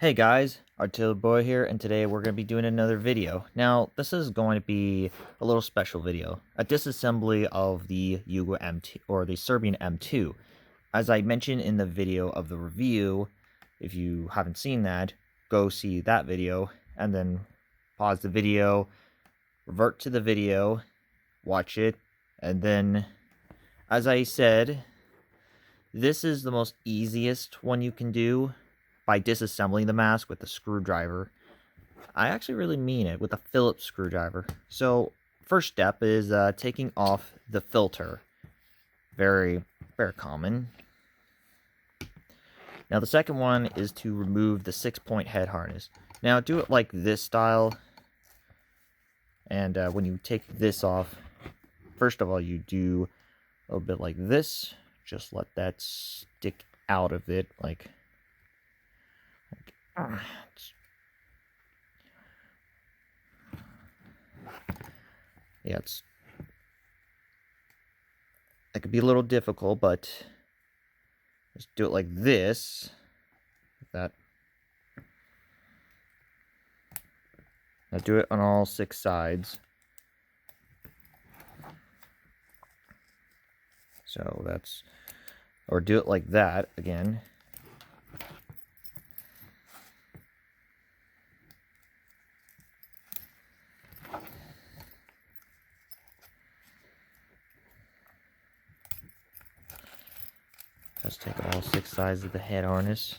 Hey guys, Artillery Boy here, and today we're going to be doing another video. Now, this is going to be a little special video, a disassembly of the Yugo M2, or the Serbian M2. As I mentioned in the video of the review, if you haven't seen that, go see that video, and then pause the video, revert to the video, watch it, and then, as I said, this is the most easiest one you can do by disassembling the mask with a screwdriver. I actually really mean it, with a Phillips screwdriver. So, first step is taking off the filter. Very, very common. Now, the second one is to remove the 6-point head harness. Now, do it like this style. And when you take this off, first of all, you do a little bit like this. Just let that stick out of it, like yeah, it could be a little difficult, but just do it like this, like that. Now do it on all 6 sides. So that's, or do it like that again. Just take all 6 sides of the head harness.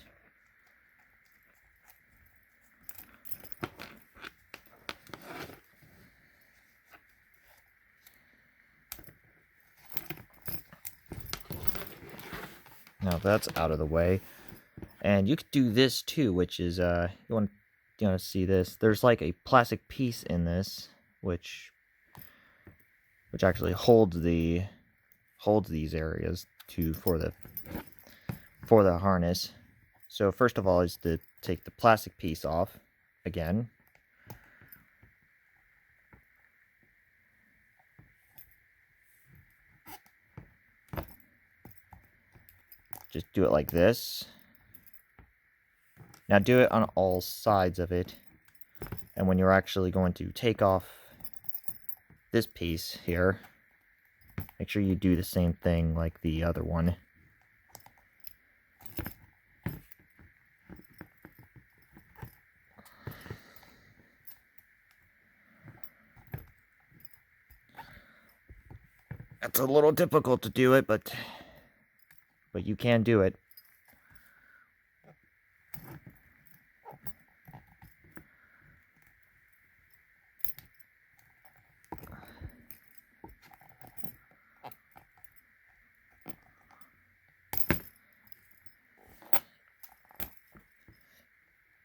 Now that's out of the way. And you could do this too, which is you want to see this. There's like a plastic piece in this which actually holds these areas for the harness. So first of all is to take the plastic piece off again. Just do it like this. Now do it on all sides of it. And when you're actually going to take off this piece here, make sure you do the same thing like the other one. It's a little difficult to do it, but you can do it.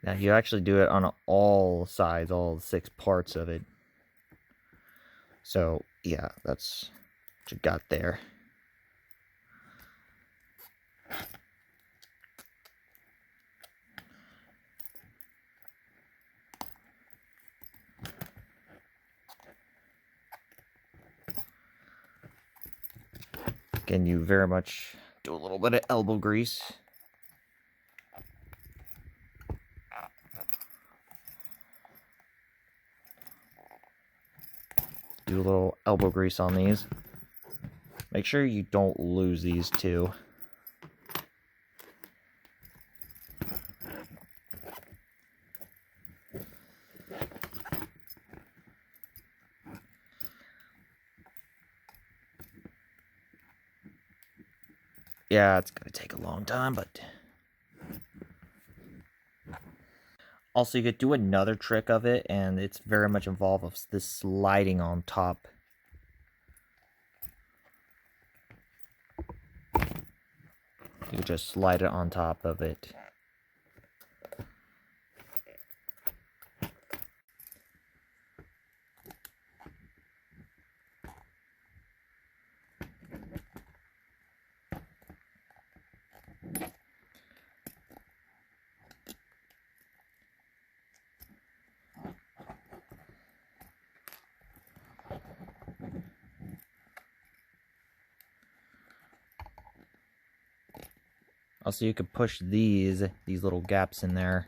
Now you actually do it on all sides, all 6 parts of it. So yeah, that's what you got there. Again, you very much do a little bit of elbow grease. Do a little elbow grease on these. Make sure you don't lose these too. Yeah, it's gonna take a long time, but also you could do another trick of it, and it's very much involved of this sliding on top. You just slide it on top of it. Also, you could push these little gaps in there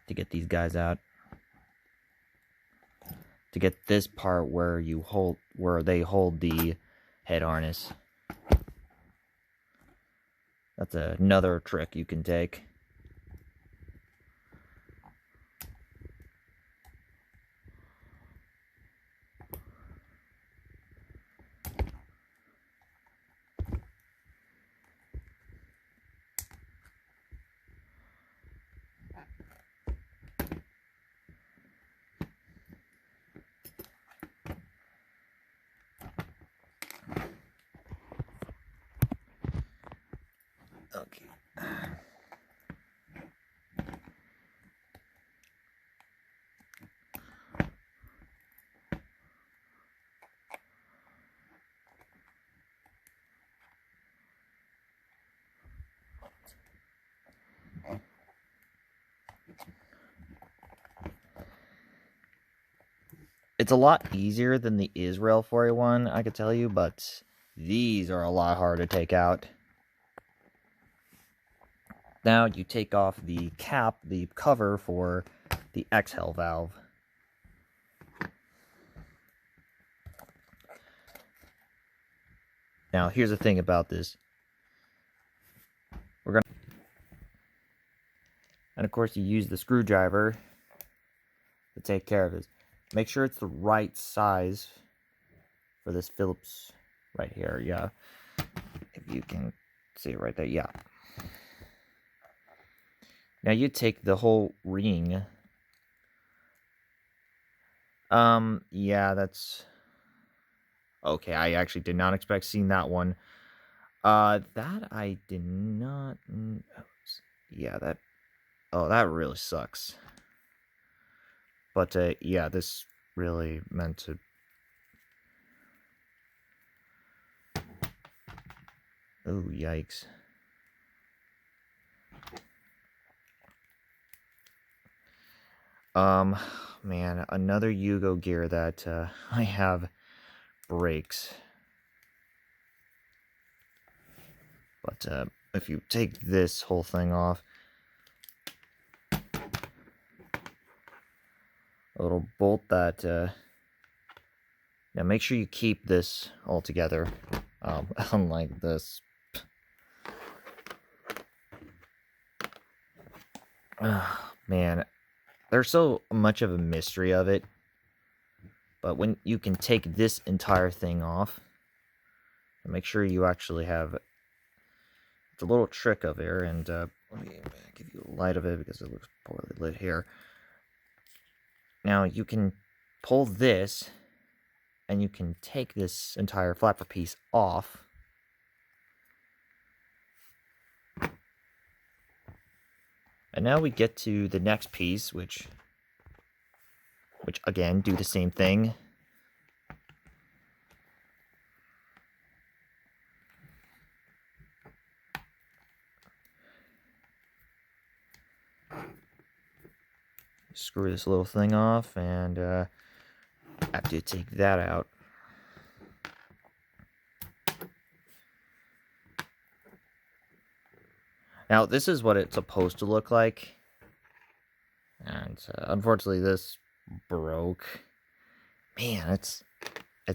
to get these guys out. To get this part where they hold the head harness. That's another trick you can take. Okay. It's a lot easier than the Israel 4A1, I could tell you, but these are a lot harder to take out. Now you take off the cap, the cover for the exhale valve. Now here's the thing about this. And of course you use the screwdriver to take care of this. Make sure it's the right size for this Phillips right here. Yeah, if you can see it right there. Yeah. Now you take the whole ring. Yeah, that's okay. I actually did not expect seeing that one. That I did not. Yeah, that. Oh, that really sucks. But yeah, this really meant to. Oh, yikes. Man, another Yugo gear that I have breaks. But if you take this whole thing off, a little bolt that, now make sure you keep this all together, unlike this. Man, there's so much of a mystery of it, but when you can take this entire thing off, and make sure you actually have it's a little trick of here, and let me give you a light of it because it looks poorly lit here. Now you can pull this, and you can take this entire flapper piece off. And now we get to the next piece, which again, do the same thing. Screw this little thing off, and after you take that out, now this is what it's supposed to look like, and unfortunately this broke. Man, it's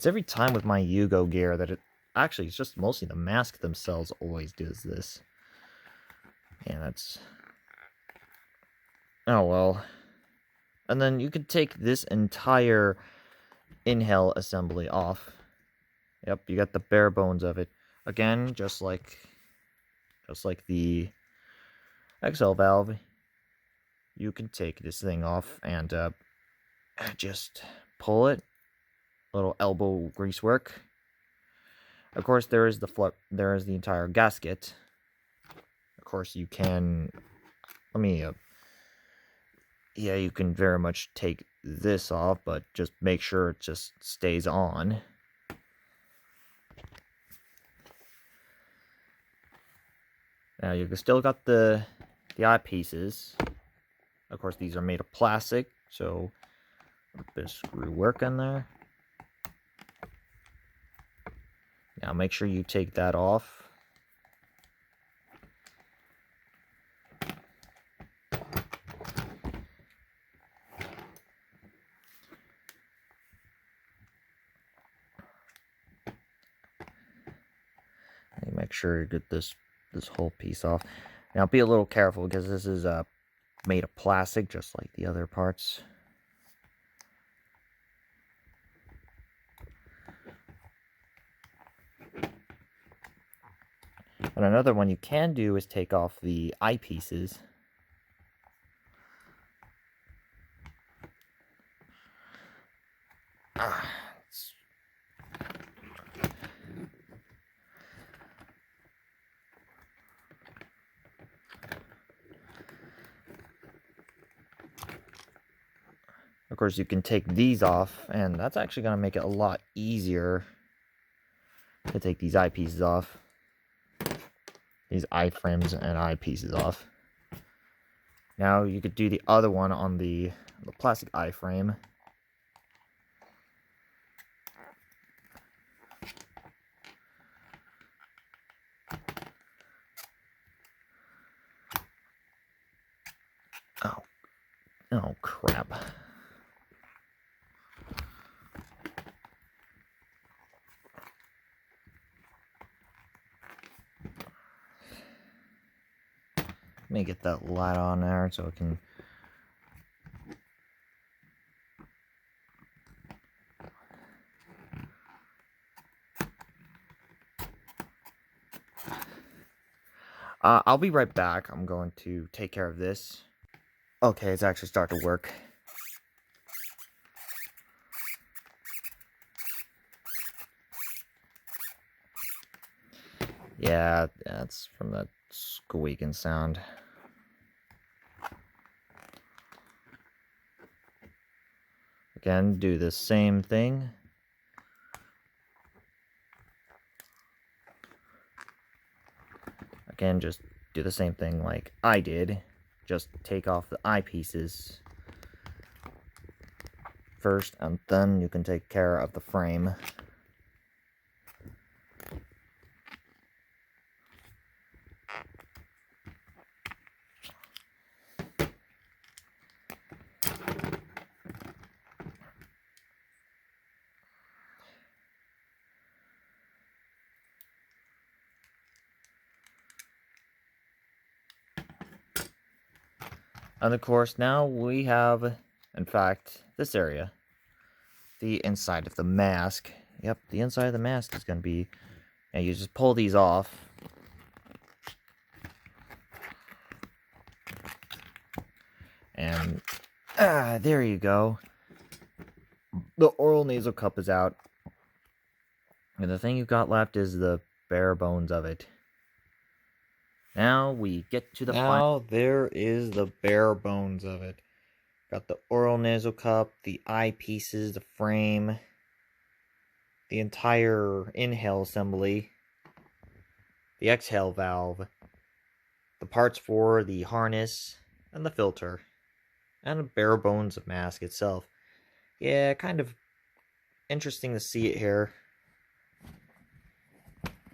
every time with my Yugo gear that it actually it's just mostly the mask themselves always does this. And that's oh well. And then you could take this entire inhale assembly off. Yep, you got the bare bones of it. Again, just like the exhale valve, you can take this thing off and just pull it. Little elbow grease work. Of course, there is the entire gasket. Of course, you can. Let me. Yeah, you can very much take this off, but just make sure it just stays on. Now you still got the eyepieces. Of course, these are made of plastic, so a bit of screw work in there. Now make sure you take that off. make sure you get this whole piece off. Now be a little careful because this is made of plastic just like the other parts. And another one you can do is take off the eyepieces. Of course, you can take these off, and that's actually going to make it a lot easier to take these eyepieces off. These iframes and eyepieces off. Now you could do the other one on the plastic iframe. Oh crap. Let me get that light on there so it can... I'll be right back. I'm going to take care of this. Okay, it's actually starting to work. Yeah, that's from that squeaking sound. Again, do the same thing. Again, just do the same thing like I did. Just take off the eyepieces first, and then you can take care of the frame. And of course, now we have, in fact, this area. The inside of the mask. Yep, the inside of the mask is going to be... And you just pull these off. And there you go. The oral nasal cup is out. And the thing you've got left is the bare bones of it. Now we get to the final. There is the bare bones of it. Got the oral nasal cup, the eyepieces, the frame, the entire inhale assembly, the exhale valve, the parts for the harness, and the filter, and the bare bones of mask itself. Yeah, kind of interesting to see it here.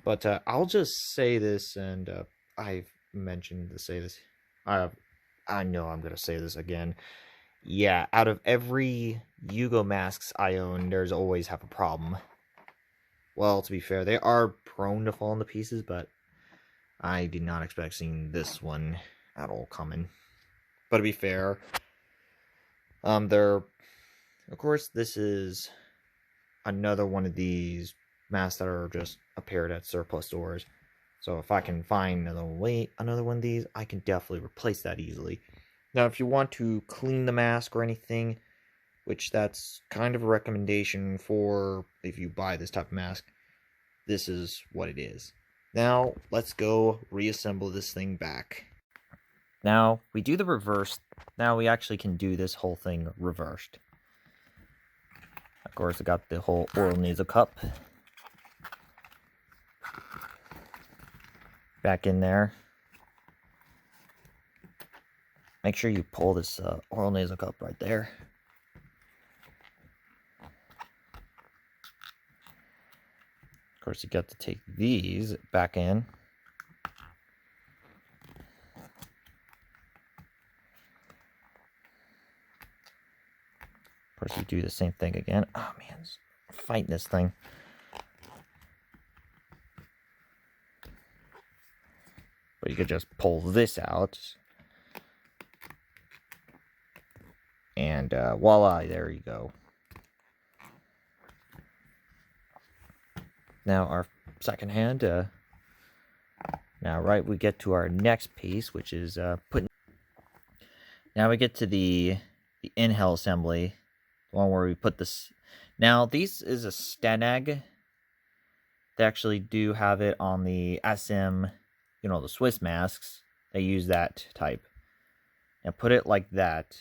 But I'll just say this, and I've mentioned to say this. I know I'm going to say this again. Yeah, out of every Yugo masks I own, there's always have a problem. Well, to be fair, they are prone to fall into pieces, but I did not expect seeing this one at all coming. But to be fair, of course, this is another one of these masks that are just appeared at surplus stores. So if I can find another one of these, I can definitely replace that easily. Now, if you want to clean the mask or anything, which that's kind of a recommendation for if you buy this type of mask, this is what it is. Now, let's go reassemble this thing back. Now, we do the reverse. Now we actually can do this whole thing reversed. Of course, I got the whole oral nasal cup back in there. Make sure you pull this oral nasal cup right there. Of course, you got to take these back in. Of course, you do the same thing again. Oh man, fighting this thing. But you could just pull this out. And voila, there you go. Now our second hand. Now, right, we get to our next piece, which is putting. Now we get to the in-hell assembly, the one where we put this. Now, these is a Stenag. They actually do have it on the SM, you know, the Swiss masks. They use that type. Now put it like that.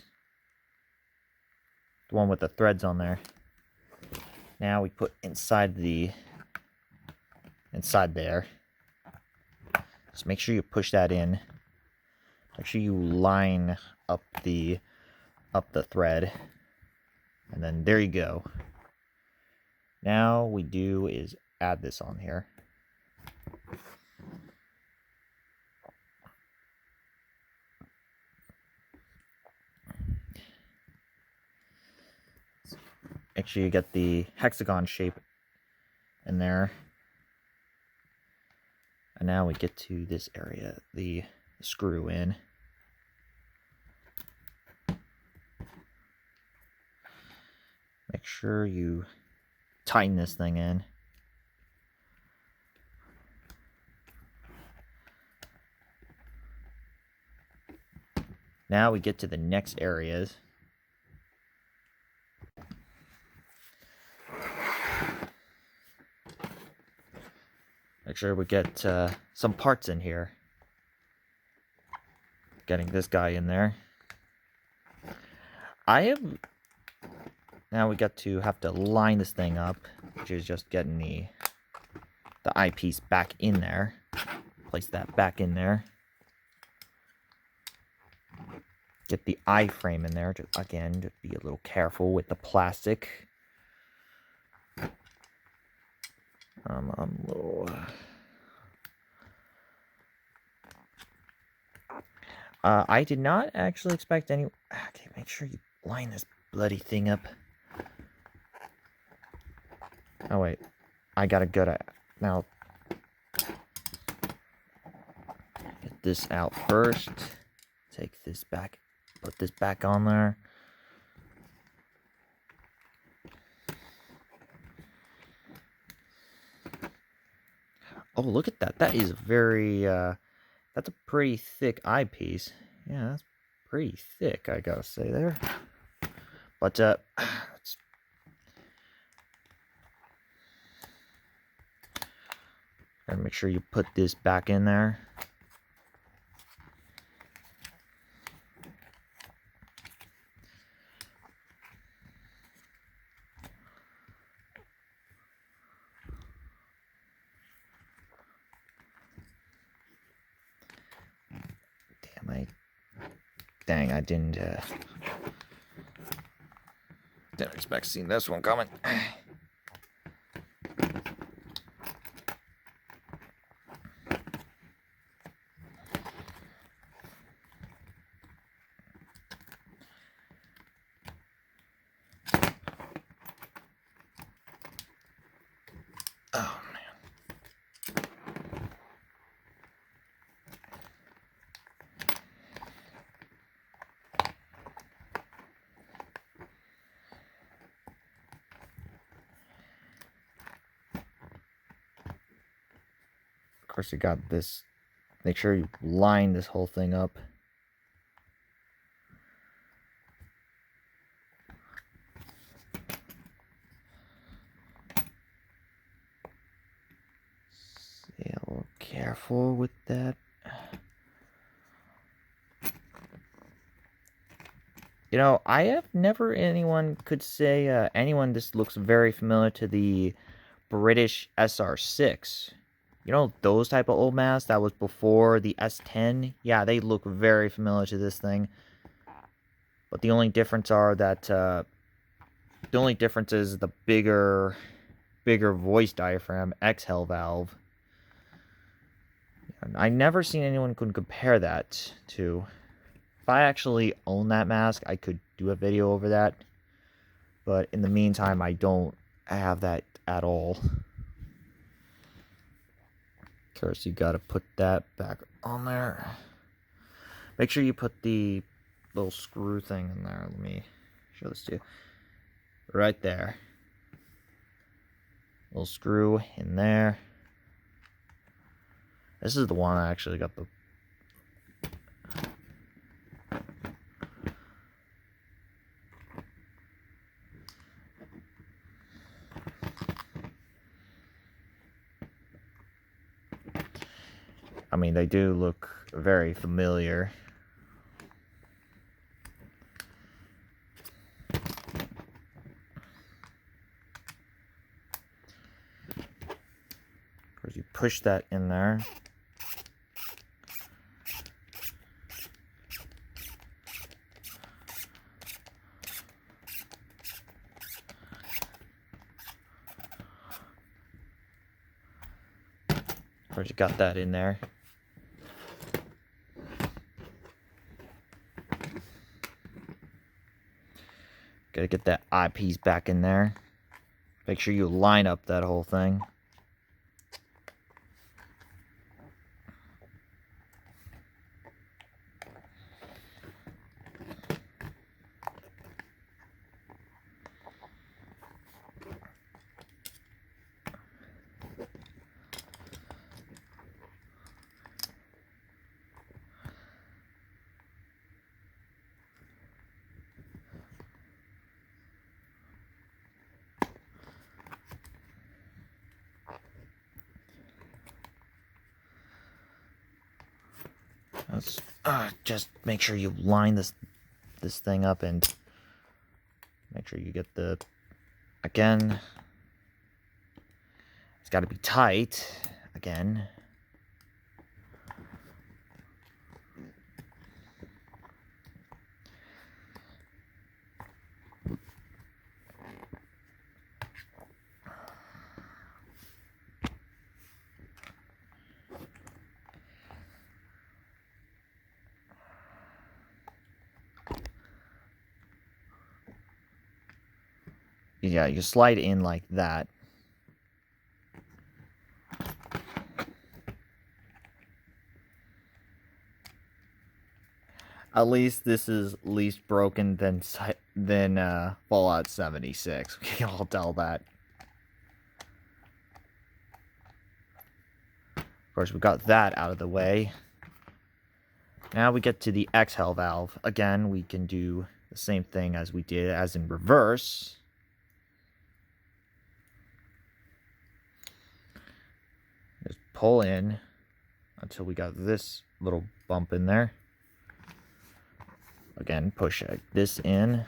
The one with the threads on there. Now we put inside there. Just make sure you push that in. Make sure you line up the thread. And then there you go. Now we do is add this on here. Make sure you get the hexagon shape in there. And now we get to this area, the screw in. Make sure you tighten this thing in. Now we get to the next areas. Make sure we get some parts in here. Getting this guy in there. Now we got to have to line this thing up, which is just getting the eyepiece back in there. Place that back in there. Get the eye frame in there. Just be a little careful with the plastic. I'm a little. I did not actually expect any. Okay, make sure you line this bloody thing up. Oh wait, I got a good now. Get this out first. Take this back. Put this back on there. Oh, look at that. That is very, that's a pretty thick eyepiece. Yeah, that's pretty thick, I gotta say there. But, gotta make sure you put this back in there. Dang, I didn't expect seeing this one coming. Oh, man. Of course, you got this. Make sure you line this whole thing up. Stay a little careful with that. You know, I have never anyone could say anyone this looks very familiar to the British SR6. You know, those type of old masks that was before the S10? Yeah, they look very familiar to this thing. But the only difference are that, the only difference is the bigger voice diaphragm, exhale valve. I never seen anyone could compare that to. If I actually own that mask, I could do a video over that. But in the meantime, I don't have that at all. Of course, you gotta put that back on there. Make sure you put the little screw thing in there. Let me show this to you. Right there. Little screw in there. This is the one I actually got the... I mean, they do look very familiar. Of course, you push that in there. Of course, you got that in there. Gotta get that eyepiece back in there. Make sure you line up that whole thing. Let's just make sure you line this thing up and make sure you get the, again, it's got to be tight again. Yeah, you slide in like that. At least this is least broken than Fallout 76. We can all tell that. Of course, we got that out of the way. Now we get to the exhale valve. Again, we can do the same thing as we did as in reverse. Just pull in until we got this little bump in there. Again, push this in.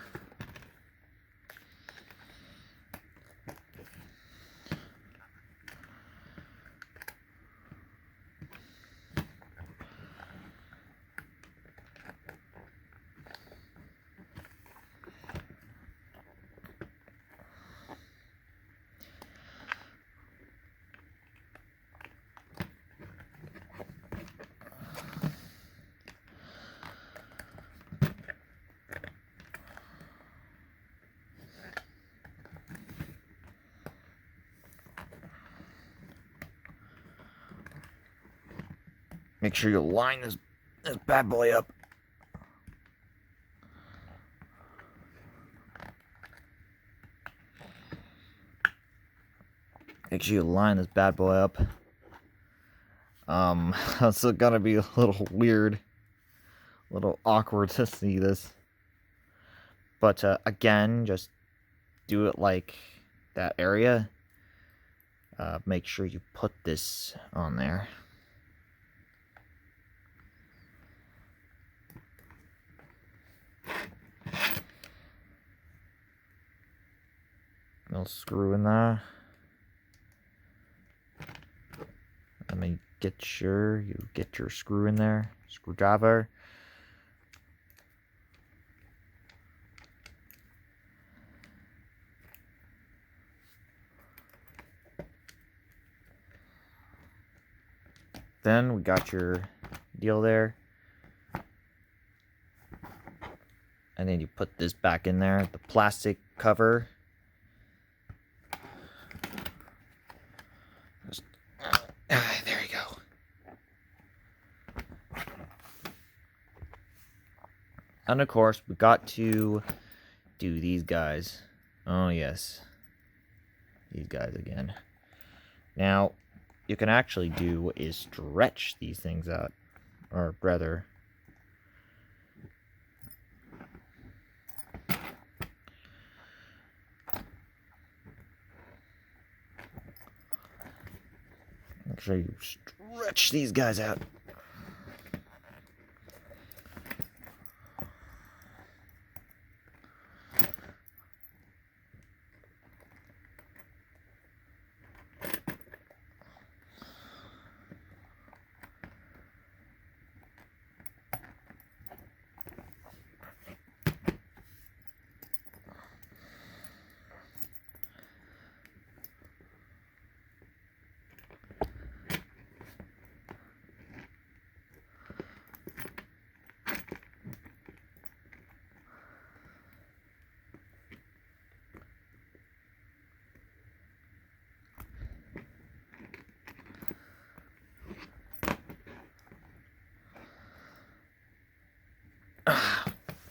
Make sure you line this bad boy up. Make sure you line this bad boy up. It's gonna be a little weird, a little awkward to see this. But again, just do it like that area. Make sure you put this on there. Little screw in there. Let me get sure you get your screw in there. Screwdriver. Then we got your deal there. And then you put this back in there, the plastic cover. There you go. And of course, we got to do these guys. Oh yes, these guys again. Now, you can actually do is stretch these things out, or rather, make sure you stretch these guys out.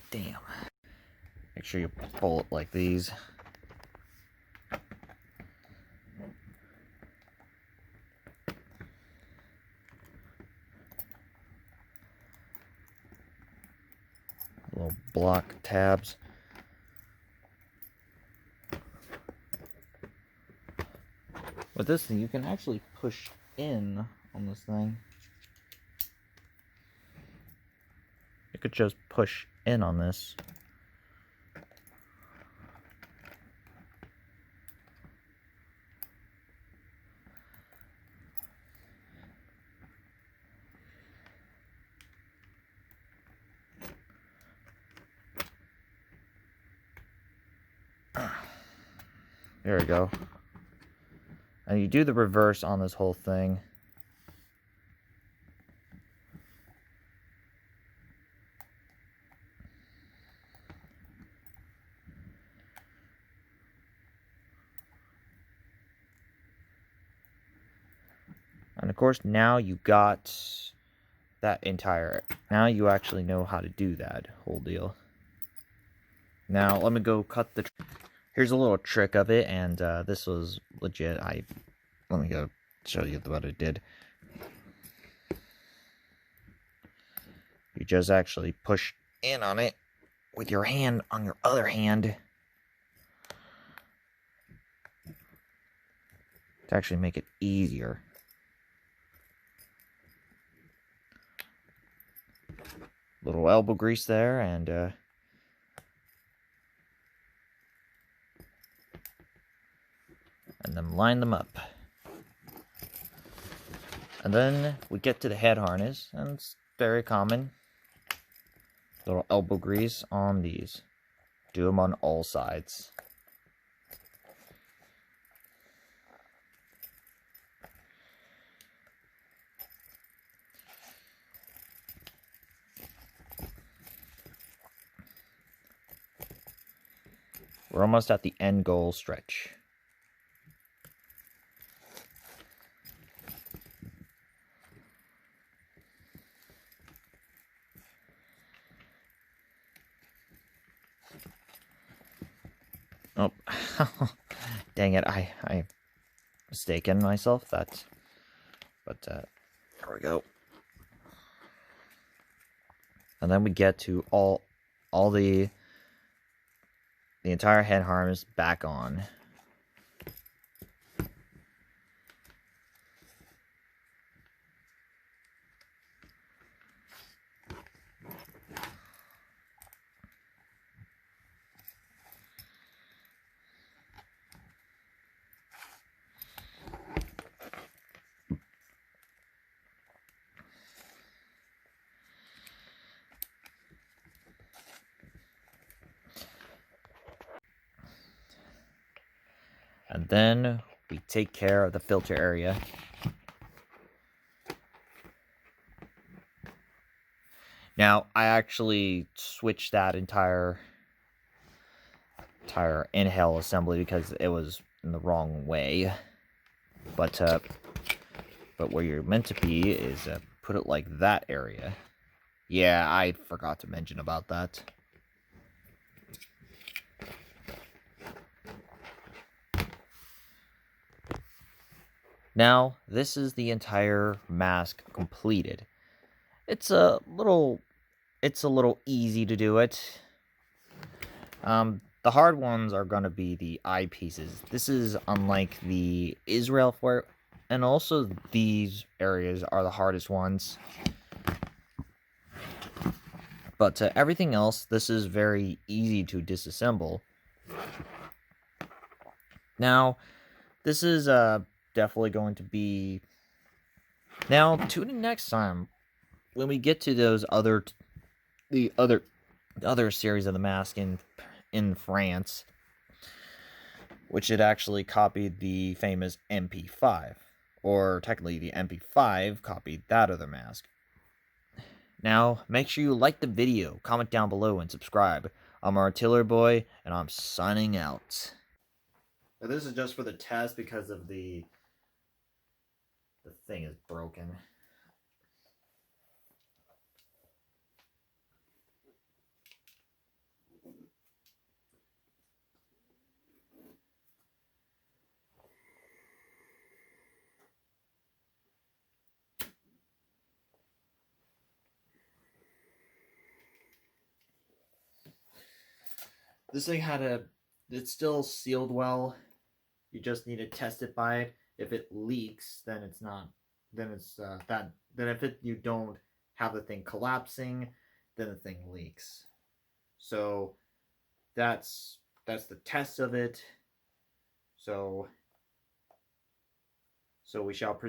Damn. Make sure you pull it like these. Little block tabs. With this thing, you can actually push in on this thing. You could just push in on this. There we go. And you do the reverse on this whole thing. And of course, now you got that entire... Now you actually know how to do that whole deal. Now, let me go cut the... Here's a little trick of it, and this was legit. Let me go show you what it did. You just actually push in on it with your hand on your other hand to actually make it easier. Little elbow grease there, and then line them up. And then we get to the head harness, and it's very common. Little elbow grease on these. Do them on all sides. We're almost at the end goal stretch. Oh, dang it, I mistaken myself, but there we go. And then we get to all the entire head harness back on. And then we take care of the filter area. Now, I actually switched that entire inhale assembly because it was in the wrong way. But where you're meant to be is put it like that area. Yeah, I forgot to mention about that. Now, this is the entire mask completed. It's a little easy to do it. The hard ones are going to be the eyepieces. This is unlike the Israel for, and also these areas are the hardest ones. But everything else, this is very easy to disassemble. Now, this is definitely going to be... Now, tune in next time when we get to those the other series of the mask in France, which it actually copied the famous MP5, or technically the MP5 copied that other mask. Now, make sure you like the video, comment down below, and subscribe. I'm Artillery Boy, and I'm signing out. Now, this is just for the test because of the thing is broken. This thing it's still sealed well. You just need to test it by it. If it leaks, then it's not. Then it's that. Then if you don't have the thing collapsing, then the thing leaks. So that's the test of it. So we shall proceed.